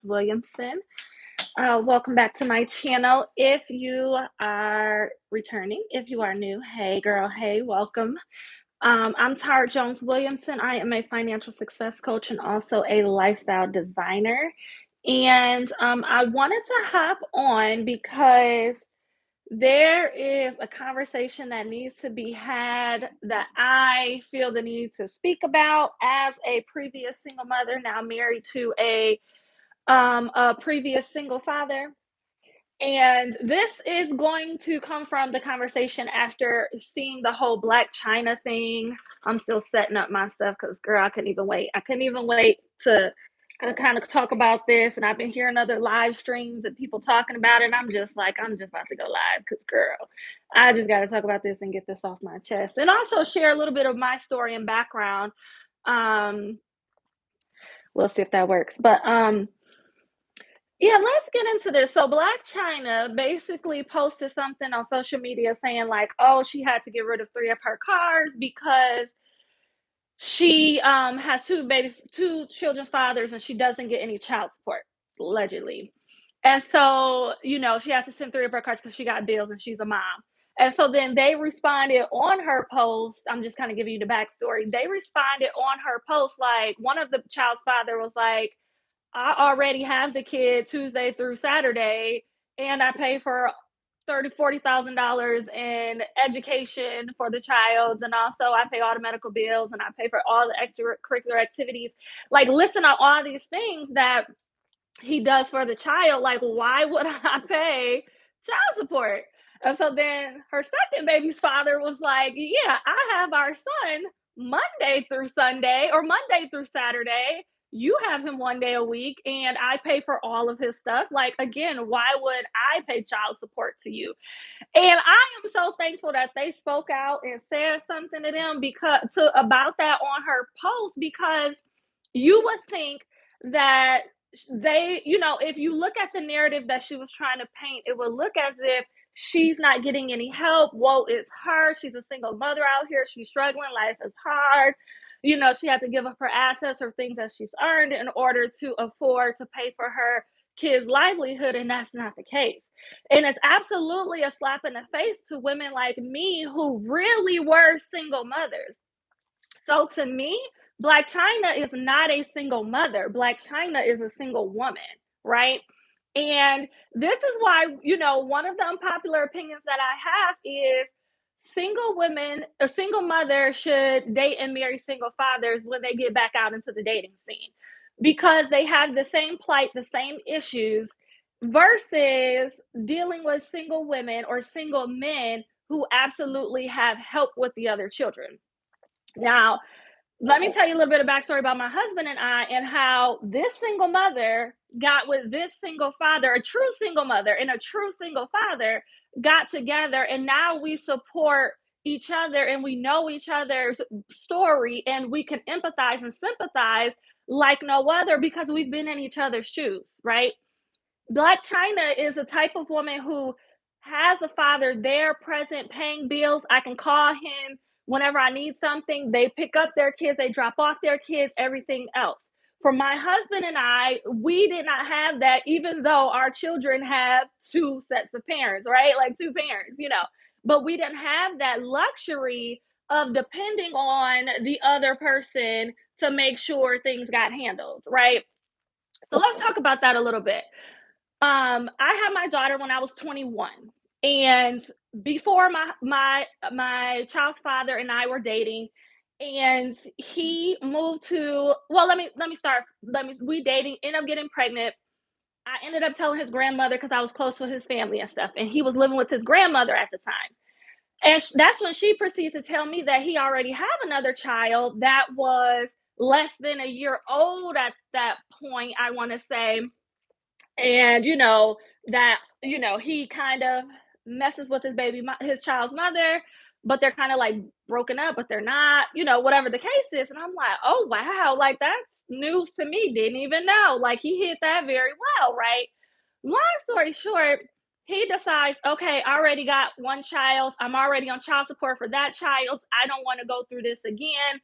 Jones-Williamson. Welcome back to my channel. If you are returning, if you are new, hey girl, hey, welcome. I'm Tara Jones-Williamson. I am a financial success coach and also a lifestyle designer. And I wanted to hop on because there is a conversation that needs to be had that I feel the need to speak about as a previous single mother, now married to a previous single father. And this is going to come from the conversation after seeing the whole Black China thing. I'm still setting up my stuff because, girl, I couldn't even wait. I couldn't even wait to kind of talk about this. And I've been hearing other live streams and people talking about it. And I'm just like, I'm just about to go live because, girl, I just got to talk about this and get this off my chest. And also share a little bit of my story and background. Um, we'll see if that works. But yeah, let's get into this. So Black China basically posted something on social media saying like, "Oh, she had to get rid of 3 of her cars because she has two children's fathers and she doesn't get any child support, allegedly." And so, she had to send 3 of her cars because she got bills and she's a mom. And so then they responded on her post. I'm just kind of giving you the backstory. They responded on her post, like one of the child's father was like, I already have the kid Tuesday through Saturday, and I pay for $40,000 in education for the child, and also I pay all the medical bills, and I pay for all the extracurricular activities. Like, listen to all these things that he does for the child. Like, why would I pay child support? And so then her second baby's father was like, "Yeah, I have our son Monday through Sunday or Monday through Saturday. You have him one day a week, and I pay for all of his stuff. Like, again, why would I pay child support to you?" And I am so thankful that they spoke out and said something to them about that on her post, because you would think that if you look at the narrative that she was trying to paint, it would look as if she's not getting any help. Woe is her. She's a single mother out here. She's struggling. Life is hard. She had to give up her assets or things that she's earned in order to afford to pay for her kids' livelihood. And that's not the case. And it's absolutely a slap in the face to women like me who really were single mothers. So to me, Black China is not a single mother. Black China is a single woman, right? And this is why, one of the unpopular opinions that I have is single women, a single mother should date and marry single fathers when they get back out into the dating scene, because they have the same plight, the same issues, versus dealing with single women or single men who absolutely have help with the other children. Now, let me tell you a little bit of backstory about my husband and I, and how this single mother got with this single father, a true single mother and a true single father got together, and now we support each other and we know each other's story and we can empathize and sympathize like no other because we've been in each other's shoes, right? Black China is a type of woman who has a father there, present, paying bills. I can call him whenever I need something. They pick up their kids, they drop off their kids, everything else. For my husband and I, we did not have that, even though our children have 2 sets of parents, right? Like 2 parents. But we didn't have that luxury of depending on the other person to make sure things got handled, right? So let's talk about that a little bit. I had my daughter when I was 21, and before my child's father and I were dating, and he moved to. Well, let me start. We dating, ended up getting pregnant. I ended up telling his grandmother because I was close with his family and stuff, and he was living with his grandmother at the time. And that's when she proceeds to tell me that he already had another child that was less than a year old at that point, I want to say. And that he kind of messes with his child's mother, but they're kind of like broken up, but they're not, whatever the case is. And I'm like, oh wow, like that's news to me, didn't even know. Like, he hit that very well, right? Long story short, he decides, okay, I already got one child, I'm already on child support for that child, I don't want to go through this again.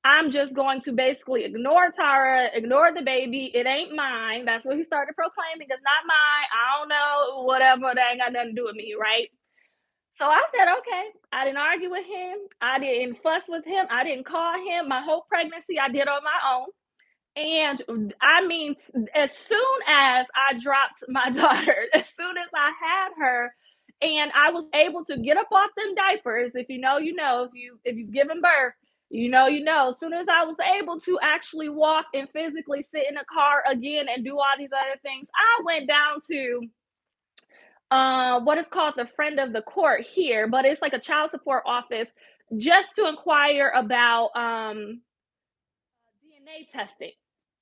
I'm just going to basically ignore Tara, ignore the baby. It ain't mine. That's what he started proclaiming. It's not mine. I don't know, whatever. That ain't got nothing to do with me, right? So I said, okay. I didn't argue with him. I didn't fuss with him. I didn't call him. My whole pregnancy, I did on my own. And I mean, as soon as I dropped my daughter, as soon as I had her, and I was able to get up off them diapers, if you know, you know, if you've given birth, you know, you know. As soon as I was able to actually walk and physically sit in a car again and do all these other things, I went down to what is called the friend of the court here, but it's like a child support office just to inquire about DNA testing.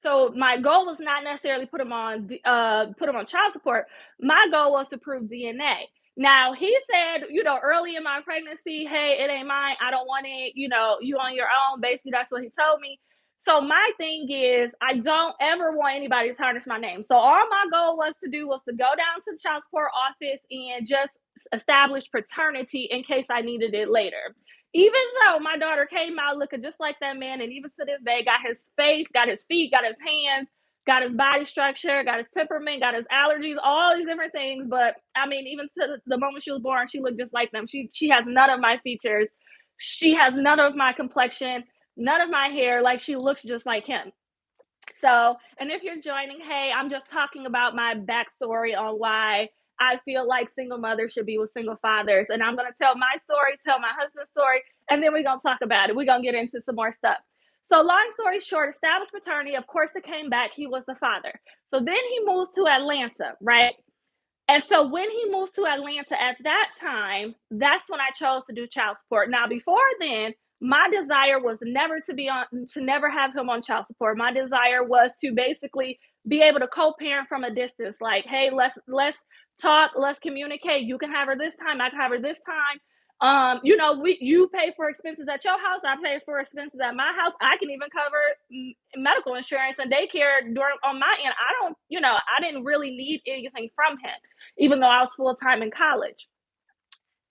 So my goal was not necessarily put him on child support. My goal was to prove DNA. Now he said, you know, early in my pregnancy, hey, it ain't mine. I don't want it. You know, you on your own. Basically, that's what he told me. So my thing is, I don't ever want anybody to tarnish my name. So all my goal was to do was to go down to the child support office and just establish paternity in case I needed it later. Even though my daughter came out looking just like that man, and even to this day, got his face, got his feet, got his hands, got his body structure, got his temperament, got his allergies, all these different things. But I mean, even to the moment she was born, she looked just like them. She has none of my features. She has none of my complexion, none of my hair. Like she looks just like him. So, and if you're joining, hey, I'm just talking about my backstory on why I feel like single mothers should be with single fathers. And I'm going to tell my story, tell my husband's story, and then we're going to talk about it. We're going to get into some more stuff. So, long story short, established paternity, of course, it came back. He was the father. So then he moves to Atlanta, right? And so when he moves to Atlanta at that time, that's when I chose to do child support. Now, before then, my desire was never to never have him on child support. My desire was to basically be able to co-parent from a distance. Like, hey, let's talk, let's communicate. You can have her this time, I can have her this time. You know, you pay for expenses at your house, I pay for expenses at my house. I can even cover medical insurance and daycare during on my end. I don't, you know, I didn't really need anything from him, even though I was full time in college.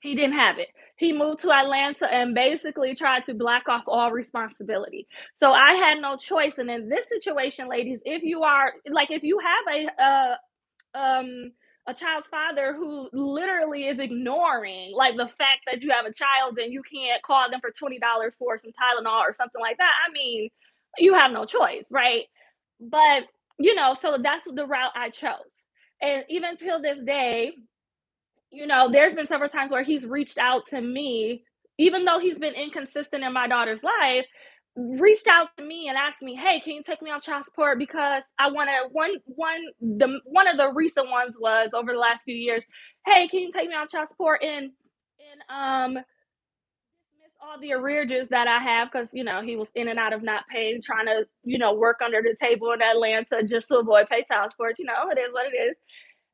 He didn't have it. He moved to Atlanta and basically tried to block off all responsibility. So I had no choice. And in this situation, ladies, if you are like, if you have a child's father who literally is ignoring like the fact that you have a child and you can't call them for $20 for some Tylenol or something like that, I mean, you have no choice, right? But you know, so that's the route I chose. And even till this day, you know, there's been several times where he's reached out to me, even though he's been inconsistent in my daughter's life, reached out to me and asked me, "Hey, can you take me off child support because I want to one of the recent ones was over the last few years, "Hey, can you take me off child support and dismiss all the arrearages that I have because you know, he was in and out of not paying, trying to, you know, work under the table in Atlanta just to avoid pay child support, you know, it is what it is.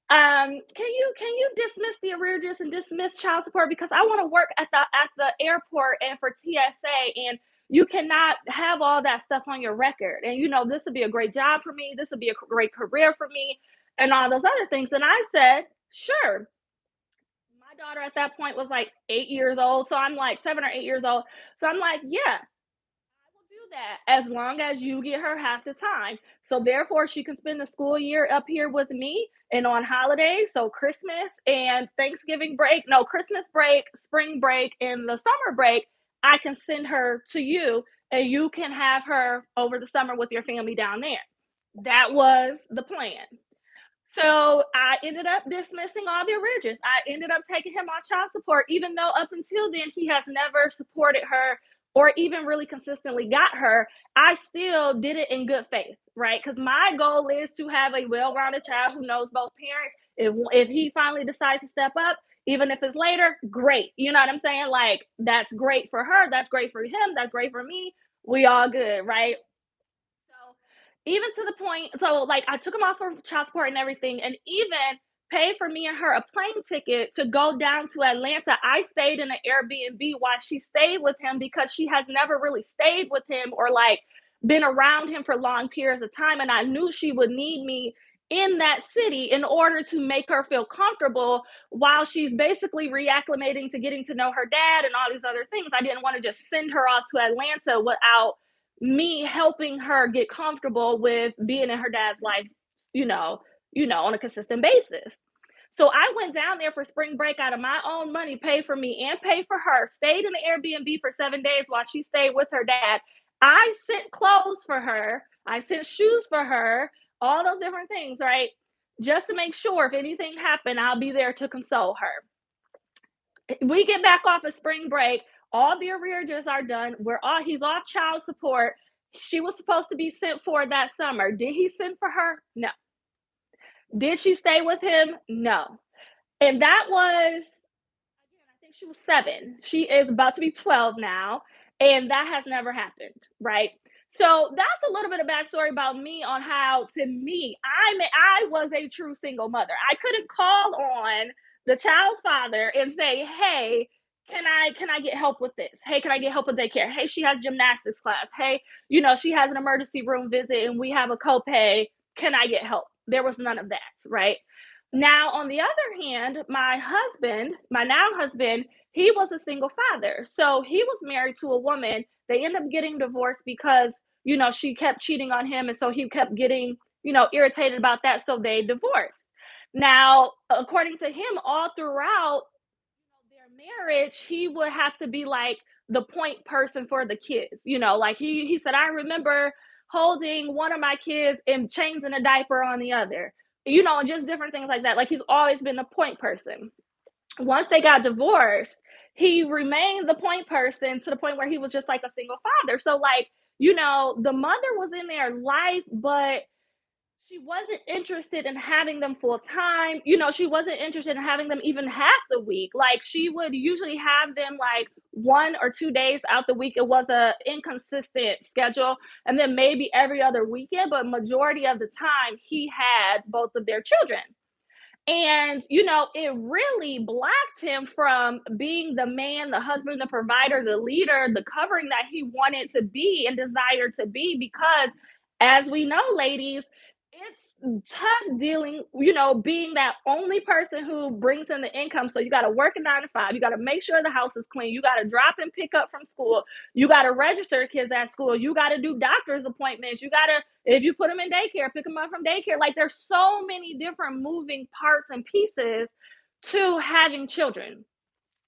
Can you dismiss the arrearages and dismiss child support because I want to work at the airport and for TSA and you cannot have all that stuff on your record. And you know, this would be a great job for me. This would be a great career for me and all those other things. And I said, sure. My daughter at that point was like 8 years old. So I'm like 7 or 8 years old. So I'm like, yeah, will do that as long as you get her half the time. So therefore, she can spend the school year up here with me and on holidays. So Christmas and Thanksgiving break, no, Christmas break, spring break, and the summer break, I can send her to you and you can have her over the summer with your family down there. That was the plan. So I ended up dismissing all the arrearages. I ended up taking him on child support, even though up until then he has never supported her or even really consistently got her. I still did it in good faith, right? Because my goal is to have a well-rounded child who knows both parents. If he finally decides to step up, even if it's later, great. You know what I'm saying? Like that's great for her. That's great for him. That's great for me. We all good, right? So even to the point, so like I took him off for child support and everything, and even paid for me and her a plane ticket to go down to Atlanta. I stayed in an Airbnb while she stayed with him because she has never really stayed with him or like been around him for long periods of time. And I knew she would need me in that city in order to make her feel comfortable while she's basically reacclimating to getting to know her dad and all these other things. I didn't want to just send her off to Atlanta without me helping her get comfortable with being in her dad's life, you know, on a consistent basis. So I went down there for spring break out of my own money, paid for me and paid for her, stayed in the Airbnb for 7 days while she stayed with her dad. I sent clothes for her, I sent shoes for her, all those different things, right? Just to make sure if anything happened, I'll be there to console her. We get back off of spring break, all the arrearages are done. He's off child support. She was supposed to be sent for that summer. Did he send for her? No. Did she stay with him? No. And that was, again, I think she was 7. She is about to be 12 now, and that has never happened, right? So that's a little bit of backstory about me on how, to me, I was a true single mother. I couldn't call on the child's father and say, "Hey, can I get help with this? Hey, can I get help with daycare? Hey, she has gymnastics class. Hey, she has an emergency room visit and we have a copay. Can I get help?" There was none of that, right? Now, on the other hand, my husband, my now husband, he was a single father. So he was married to a woman. They ended up getting divorced because, she kept cheating on him. And so he kept getting, irritated about that. So they divorced. Now, according to him, all throughout their marriage, he would have to be like the point person for the kids. Like he said, "I remember holding one of my kids and changing a diaper on the other." And just different things like that. Like he's always been the point person. Once they got divorced, he remained the point person to the point where he was just like a single father. So like, the mother was in their life, but she wasn't interested in having them full time. She wasn't interested in having them even half the week. Like she would usually have them like 1 or 2 days out the week. It was a inconsistent schedule. And then maybe every other weekend, but majority of the time he had both of their children. And, it really blocked him from being the man, the husband, the provider, the leader, the covering that he wanted to be and desired to be. Because, as we know, ladies, it's tough dealing, being that only person who brings in the income. So you got to work a 9 to 5. You got to make sure the house is clean. You got to drop and pick up from school. You got to register kids at school. You got to do doctor's appointments. You got to, if you put them in daycare, pick them up from daycare. Like there's so many different moving parts and pieces to having children.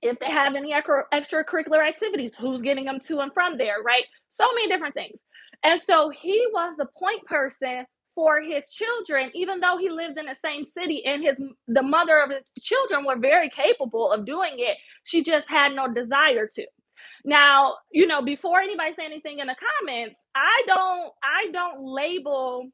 If they have any extracurricular activities, who's getting them to and from there, right? So many different things. And so he was the point person for his children, even though he lived in the same city, and the mother of his children were very capable of doing it. She just had no desire to. Now, before anybody say anything in the comments, I don't label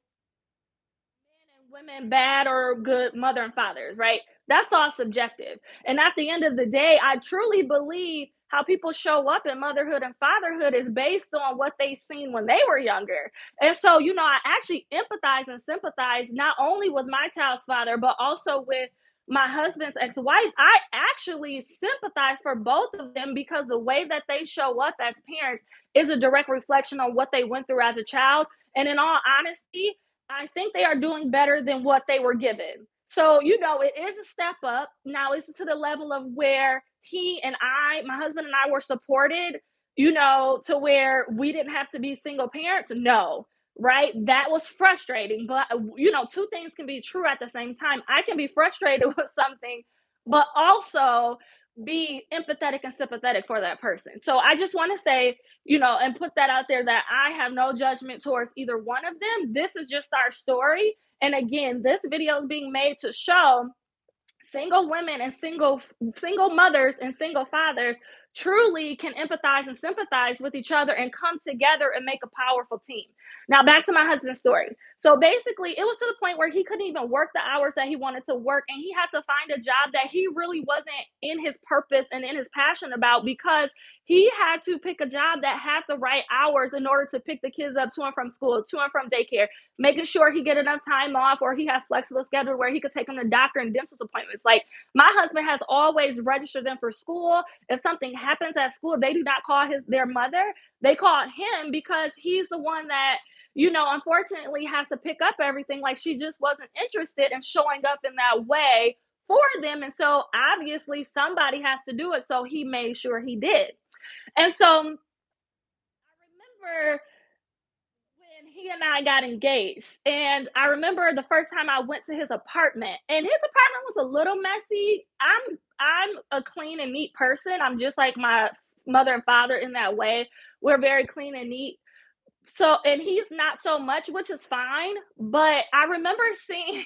and women bad or good mother and fathers, right? That's all subjective. And at the end of the day, I truly believe how people show up in motherhood and fatherhood is based on what they seen when they were younger. And so, I actually empathize and sympathize not only with my child's father, but also with my husband's ex-wife. I actually sympathize for both of them because the way that they show up as parents is a direct reflection on what they went through as a child. And in all honesty, I think they are doing better than what they were given. So, it is a step up. Now it's to the level of where my husband and I were supported, to where we didn't have to be single parents. No, right? That was frustrating. But, two things can be true at the same time. I can be frustrated with something, but also be empathetic and sympathetic for that person. So I just want to say, and put that out there that I have no judgment towards either one of them. This is just our story. And again, this video is being made to show single women and single mothers and single fathers truly can empathize and sympathize with each other and come together and make a powerful team. Now back to my husband's story. So basically it was to the point where he couldn't even work the hours that he wanted to work, and he had to find a job that he really wasn't in his purpose and in his passion about, because he had to pick a job that had the right hours in order to pick the kids up to and from school, to and from daycare, making sure he get enough time off, or he had flexible schedule where he could take them to doctor and dental appointments. Like my husband has always registered them for school. If something happens at school, they do not call their mother. They call him because he's the one that, unfortunately has to pick up everything. Like she just wasn't interested in showing up in that way for them. And so obviously somebody has to do it. So he made sure he did. And so I remember he and I got engaged. And I remember the first time I went to his apartment, and his apartment was a little messy. I'm a clean and neat person. I'm just like my mother and father in that way. We're very clean and neat. So, and he's not so much, which is fine, but I remember seeing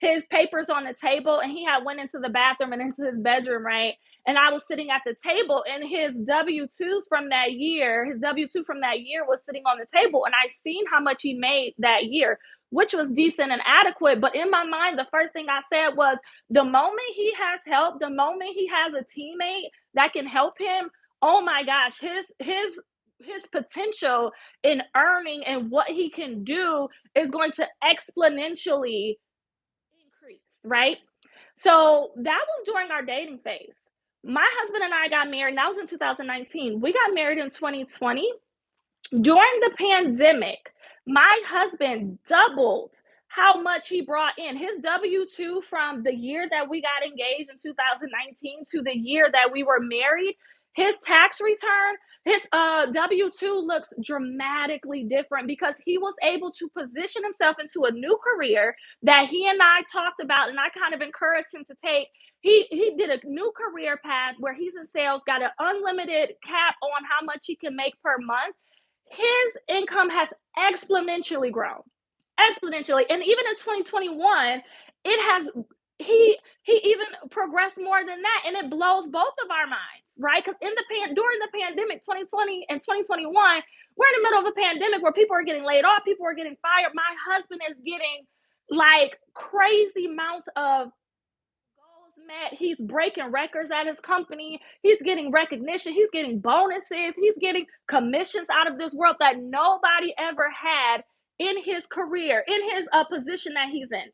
his papers on the table, and he had went into the bathroom and into his bedroom, right? And I was sitting at the table, and his W-2s from that year, his W-2 from that year was sitting on the table, and I seen how much he made that year, which was decent and adequate. But in my mind, the first thing I said was, the moment he has help, the moment he has a teammate that can help him, oh my gosh, his potential in earning and what he can do is going to exponentially increase, right? So that was during our dating phase. My husband and I got married, and that was in 2019. We got married in 2020. During the pandemic, my husband doubled how much he brought in. His W-2 from the year that we got engaged in 2019 to the year that we were married, his tax return, his W-2 looks dramatically different because he was able to position himself into a new career that he and I talked about, and I kind of encouraged him to take. He did a new career path where he's in sales, got an unlimited cap on how much he can make per month. His income has exponentially grown, exponentially. And even in 2021, it has, he even progressed more than that, and it blows both of our minds, right? Because during the pandemic, 2020 and 2021, we're in the middle of a pandemic where people are getting laid off, people are getting fired. My husband is getting like crazy amounts of goals met. He's breaking records at his company. He's getting recognition. He's getting bonuses. He's getting commissions out of this world that nobody ever had in his career, in his position that he's in.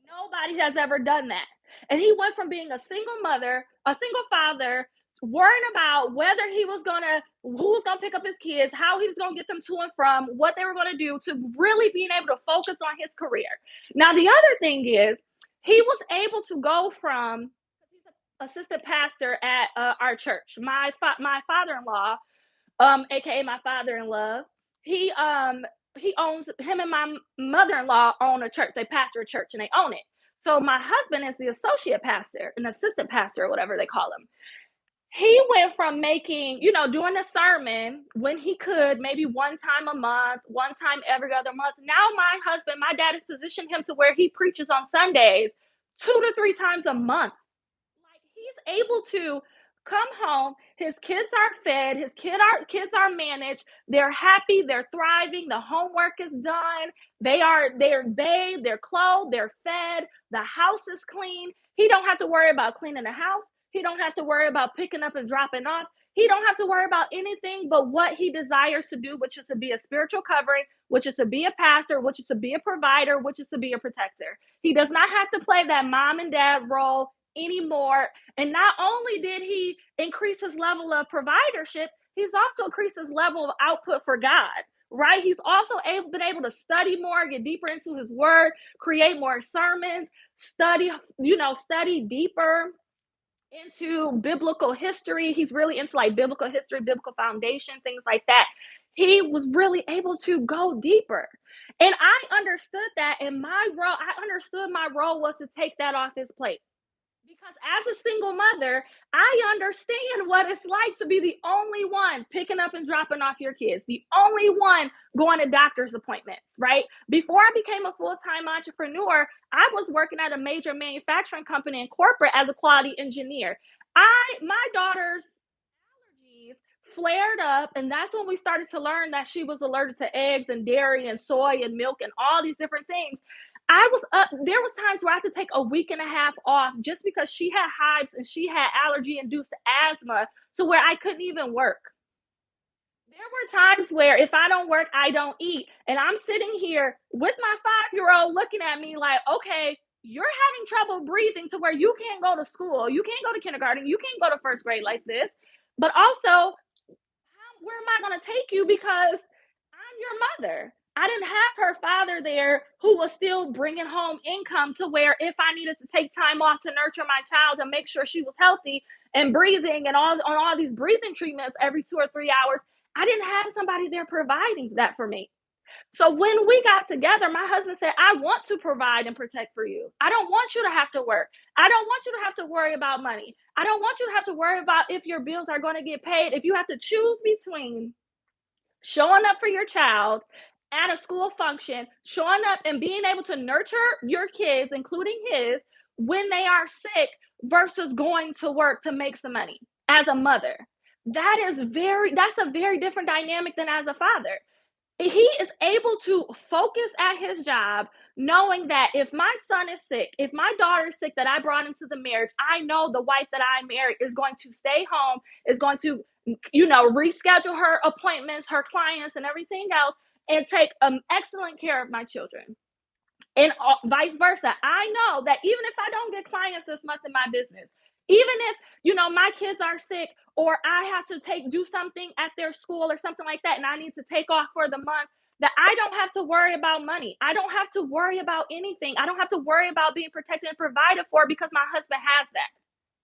Nobody has ever done that. And he went from being a single mother, a single father, worrying about whether he was gonna, who was gonna pick up his kids, how he was gonna get them to and from, what they were gonna do, to really being able to focus on his career. Now, the other thing is, he was able to go from, he's an assistant pastor at our church. My father-in-law, aka my father-in-law, he um he owns, him and my mother-in-law own a church. They pastor a church and they own it. So my husband is the associate pastor, an assistant pastor, or whatever they call him. He went from making, doing a sermon when he could, maybe one time a month, one time every other month. Now my dad has positioned him to where he preaches on Sundays 2 to 3 times a month. Like, he's able to come home, his kids are fed, kids are managed, they're happy, they're thriving, the homework is done, they're bathed, they're clothed, they're fed, the house is clean. He don't have to worry about cleaning the house. He don't have to worry about picking up and dropping off. He don't have to worry about anything but what he desires to do, which is to be a spiritual covering, which is to be a pastor, which is to be a provider, which is to be a protector. He does not have to play that mom and dad role anymore. And not only did he increase his level of providership, he's also increased his level of output for God. Right? He's also been able to study more, get deeper into his word, create more sermons, study deeper into biblical history. He's really into like biblical history, biblical foundation, things like that. He was really able to go deeper. And I understood that in I understood my role was to take that off his plate. Because as a single mother, I understand what it's like to be the only one picking up and dropping off your kids, the only one going to doctor's appointments, right? Before I became a full-time entrepreneur, I was working at a major manufacturing company in corporate as a quality engineer. My daughter's allergies flared up, and that's when we started to learn that she was allergic to eggs and dairy and soy and milk and all these different things. I was up. There was times where I had to take a week and a half off just because she had hives and she had allergy induced asthma, to where I couldn't even work. There were times where if I don't work, I don't eat. And I'm sitting here with my 5-year-old looking at me like, okay, you're having trouble breathing to where you can't go to school, you can't go to kindergarten, you can't go to first grade like this. But also, where am I going to take you, because I'm your mother? I didn't have her father there who was still bringing home income, to where if I needed to take time off to nurture my child and make sure she was healthy and breathing and all these breathing treatments every 2 or 3 hours, I didn't have somebody there providing that for me. So when we got together, my husband said, I want to provide and protect for you. I don't want you to have to work. I don't want you to have to worry about money. I don't want you to have to worry about if your bills are going to get paid. If you have to choose between showing up for your child at a school function, showing up and being able to nurture your kids, including his, when they are sick versus going to work to make some money as a mother. That's a very different dynamic than as a father. He is able to focus at his job knowing that if my son is sick, if my daughter is sick that I brought into the marriage, I know the wife that I married is going to stay home, is going to, reschedule her appointments, her clients, and everything else, and take excellent care of my children. And vice versa. I know that even if I don't get clients this month in my business, even if my kids are sick or I have to do something at their school or something like that and I need to take off for the month, that I don't have to worry about money. I don't have to worry about anything. I don't have to worry about being protected and provided for because my husband has that.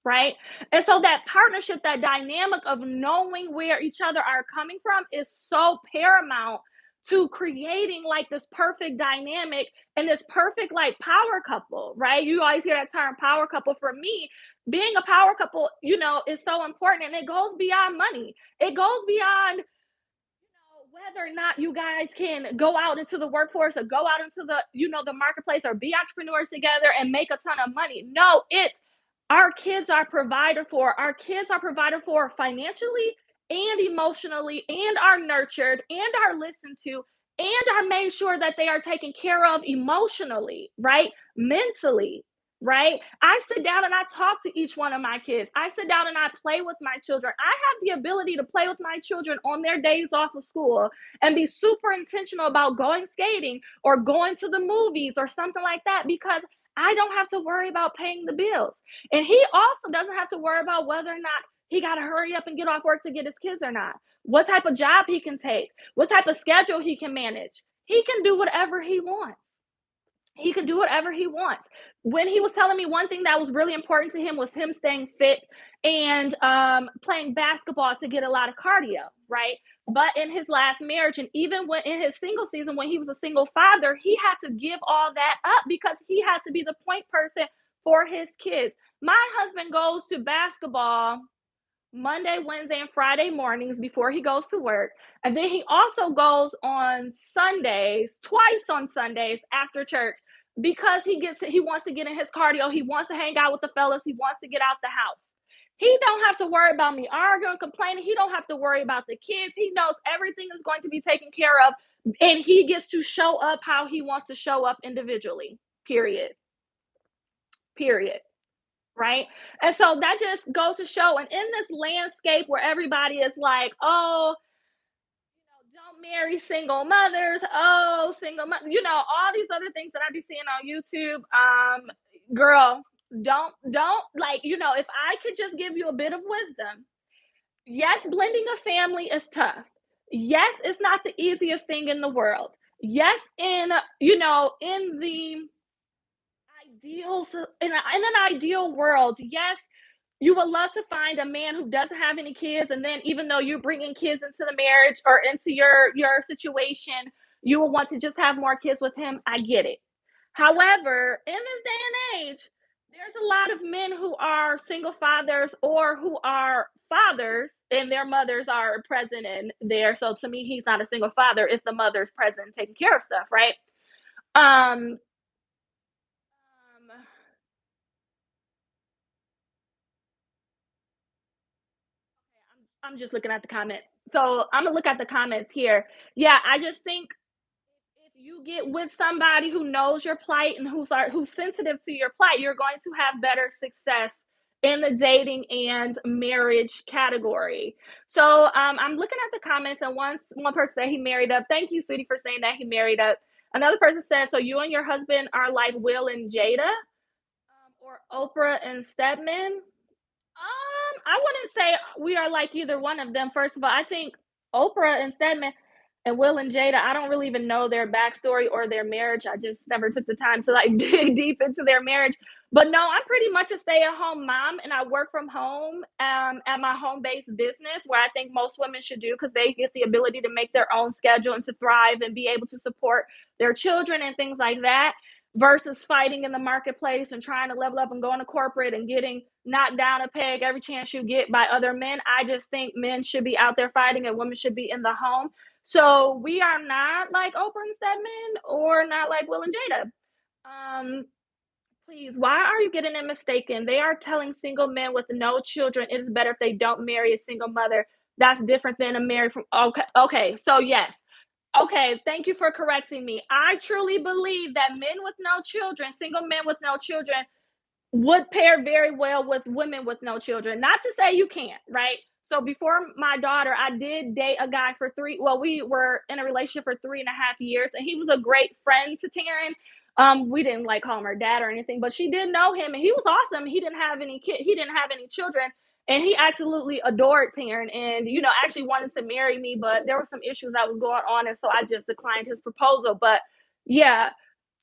Right. And so that partnership, that dynamic of knowing where each other are coming from is so paramount to creating like this perfect dynamic and this perfect like power couple, right? You always hear that term power couple. For me, being a power couple, is so important, and it goes beyond money. It goes beyond whether or not you guys can go out into the workforce or go out into the marketplace or be entrepreneurs together and make a ton of money. No, it's our kids are provided for. Our kids are provided for financially and emotionally, and are nurtured and are listened to, and are made sure that they are taken care of emotionally, right? Mentally, right? I sit down and I talk to each one of my kids. I sit down and I play with my children. I have the ability to play with my children on their days off of school and be super intentional about going skating or going to the movies or something like that, because I don't have to worry about paying the bills. And he also doesn't have to worry about whether or not he got to hurry up and get off work to get his kids or not, what type of job he can take, what type of schedule he can manage. He can do whatever he wants. He could do whatever he wants. When he was telling me, one thing that was really important to him was him staying fit and playing basketball to get a lot of cardio, right? But in his last marriage, and even when in his single season, when he was a single father, he had to give all that up because he had to be the point person for his kids. My husband goes to basketball Monday, Wednesday, and Friday mornings before he goes to work. And then he also goes on Sundays, twice on Sundays after church, because he wants to get in his cardio. He wants to hang out with the fellas. He wants to get out the house. He don't have to worry about me arguing, complaining. He don't have to worry about the kids. He knows everything is going to be taken care of, and he gets to show up how he wants to show up individually. Period. Period. Right? And so that just goes to show. And in this landscape where everybody is like, oh, don't marry single mothers, oh, all these other things that I be seeing on YouTube. Girl, don't like, if I could just give you a bit of wisdom. Yes, blending a family is tough. Yes, it's not the easiest thing in the world. Yes, in the in an ideal world, yes, you would love to find a man who doesn't have any kids, and then even though you're bringing kids into the marriage or into your situation, you will want to just have more kids with him. I get it. However, in this day and age, there's a lot of men who are single fathers or who are fathers and their mothers are present and there. So to me, he's not a single father if the mother's present and taking care of stuff, right? Um, um I'm just looking at the comments. So I'm gonna look at the comments here. Yeah, I just think if you get with somebody who knows your plight and who's sensitive to your plight, you're going to have better success in the dating and marriage category. So I'm looking at the comments, and one person said he married up. Thank you, sweetie, for saying that he married up. Another person said, so you and your husband are like Will and Jada, or Oprah and Stedman. I wouldn't say we are like either one of them. First of all, I think Oprah and Stedman. And Will and Jada, I don't really even know their backstory or their marriage. I just never took the time to like dig deep into their marriage. But no, I'm pretty much a stay-at-home mom, and I work from home at my home-based business, where I think most women should do because they get the ability to make their own schedule and to thrive and be able to support their children and things like that. Versus fighting in the marketplace and trying to level up and going to corporate and getting knocked down a peg every chance you get by other men. I just think men should be out there fighting and women should be in the home. So we are not like Oprah and Stedman or not like Will and Jada. Um, Please, why are you getting it mistaken? They are telling single men with no children it is better if they don't marry a single mother. That's different than a married from okay. So yes. Okay, thank you for correcting me. I truly believe that men with no children, single men with no children, would pair very well with women with no children. Not to say you can't, right? So before my daughter, I did date a guy for we were in a relationship for 3.5 years, and he was a great friend to Taryn. We didn't like call him her dad or anything, but she did know him and he was awesome. He didn't have any children, and he absolutely adored Taryn and actually wanted to marry me, but there were some issues that was going on, and so I just declined his proposal. But yeah,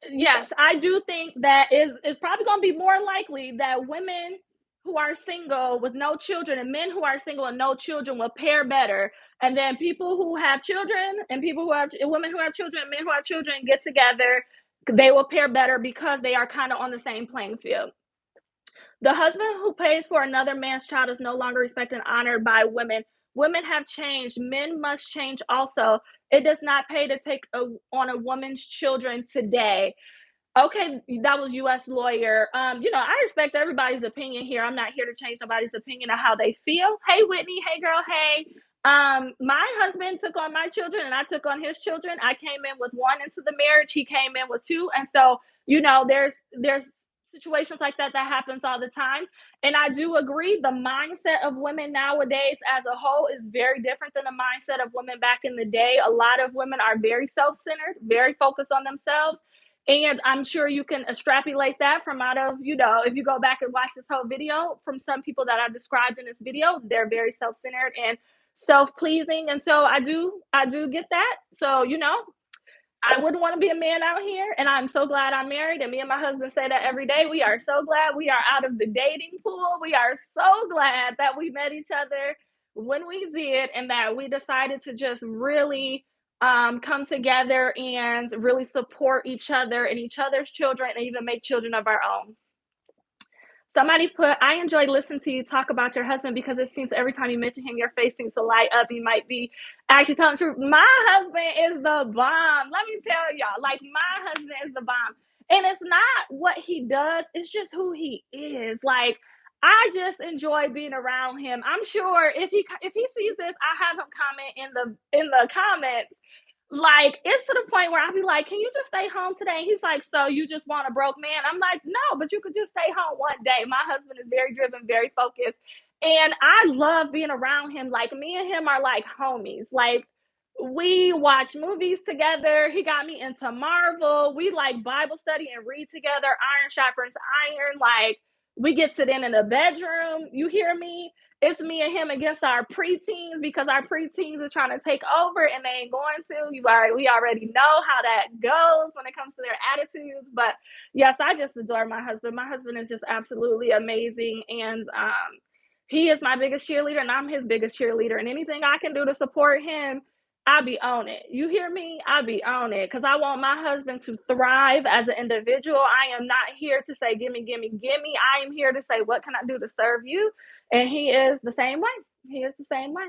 yes, I do think that is probably going to be more likely that women who are single with no children and men who are single and no children will pair better. And then people who have children and people who have women who have children and men who have children get together, they will pair better because they are kind of on the same playing field. The husband who pays for another man's child is no longer respected and honored by women. Women have changed. Men must change also. It does not pay to take on a woman's children today. Okay, that was US lawyer. I respect everybody's opinion here. I'm not here to change nobody's opinion of how they feel. Hey, Whitney. Hey, girl. Hey. My husband took on my children and I took on his children. I came in with one into the marriage. He came in with two. And so, there's situations like that that happens all the time. And I do agree the mindset of women nowadays as a whole is very different than the mindset of women back in the day. A lot of women are very self-centered, very focused on themselves, and I'm sure you can extrapolate that from out of, if you go back and watch this whole video from some people that I've described in this video, they're very self-centered and self-pleasing. And so I do get that. So, I wouldn't want to be a man out here. And I'm so glad I'm married. And me and my husband say that every day. We are so glad we are out of the dating pool. We are so glad that we met each other when we did and that we decided to just really come together and really support each other and each other's children and even make children of our own. Somebody put, I enjoy listening to you talk about your husband because it seems every time you mention him, your face seems to light up. You might be actually telling the truth. My husband is the bomb. Let me tell y'all, like, my husband is the bomb. And it's not what he does, it's just who he is. Like, I just enjoy being around him. I'm sure if he sees this, I have him comment in the comments, like, it's to the point where I'll be like, "Can you just stay home today?" And he's like, "So you just want a broke man?" I'm like, "No, but you could just stay home one day." My husband is very driven, very focused, and I love being around him. Like, me and him are like homies. Like, we watch movies together. He got me into Marvel. We like Bible study and read together. Iron sharpens iron. Like, we get sit in the bedroom. You hear me? It's me and him against our preteens because our preteens are trying to take over and they ain't going to. We already know how that goes when it comes to their attitudes. But yes, I just adore my husband. My husband is just absolutely amazing, and he is my biggest cheerleader, and I'm his biggest cheerleader. And anything I can do to support him, I be on it. You hear me? I be on it because I want my husband to thrive as an individual. I am not here to say, gimme, gimme, gimme. I am here to say, what can I do to serve you? And he is the same way. He is the same way.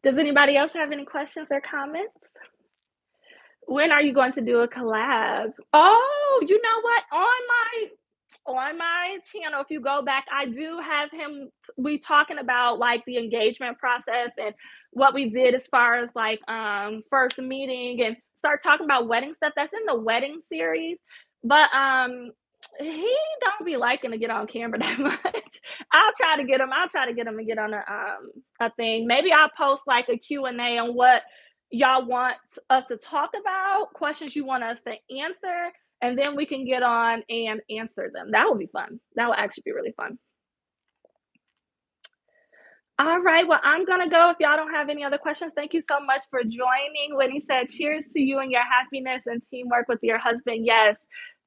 Does anybody else have any questions or comments? When are you going to do a collab? Oh, you know what? On my channel, if you go back, I do have him we talking about like the engagement process and what we did as far as like first meeting and start talking about wedding stuff. That's in the wedding series. But he don't be liking to get on camera that much. I'll try to get him to get on a thing. Maybe I'll post like a Q&A on what y'all want us to talk about, questions you want us to answer, and then we can get on and answer them. That would be fun. That would actually be really fun. All right. Well, I'm going to go if y'all don't have any other questions. Thank you so much for joining. Whitney said, cheers to you and your happiness and teamwork with your husband. Yes,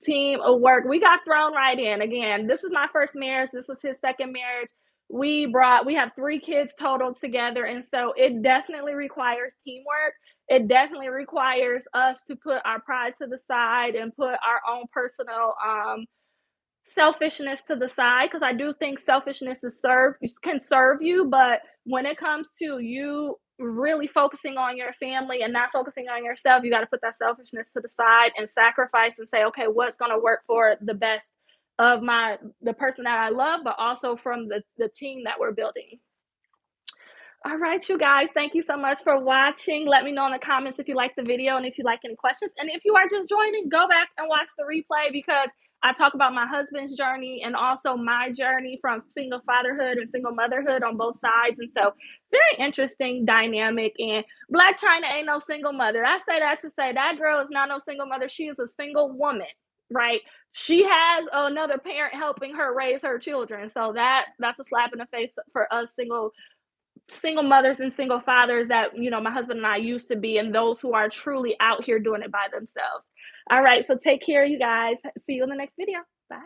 team of work. We got thrown right in. Again, this is my first marriage. This was his second marriage. We have 3 kids total together. And so it definitely requires teamwork. It definitely requires us to put our pride to the side and put our own personal selfishness to the side, because I do think selfishness can serve you, but when it comes to you really focusing on your family and not focusing on yourself, you got to put that selfishness to the side and sacrifice and say, okay, what's going to work for the best of the person that I love, but also from the team that we're building. All right, you guys, thank you so much for watching. Let me know in the comments if you like the video and if you like any questions. And if you are just joining, go back and watch the replay, because I talk about my husband's journey and also my journey from single fatherhood and single motherhood on both sides. And so, very interesting dynamic. And Black China ain't no single mother. I say that to say that girl is not no single mother. She is a single woman, right? She has another parent helping her raise her children. So that's a slap in the face for us single mothers and single fathers that, my husband and I used to be, and those who are truly out here doing it by themselves. All right, so take care, you guys. See you in the next video. Bye.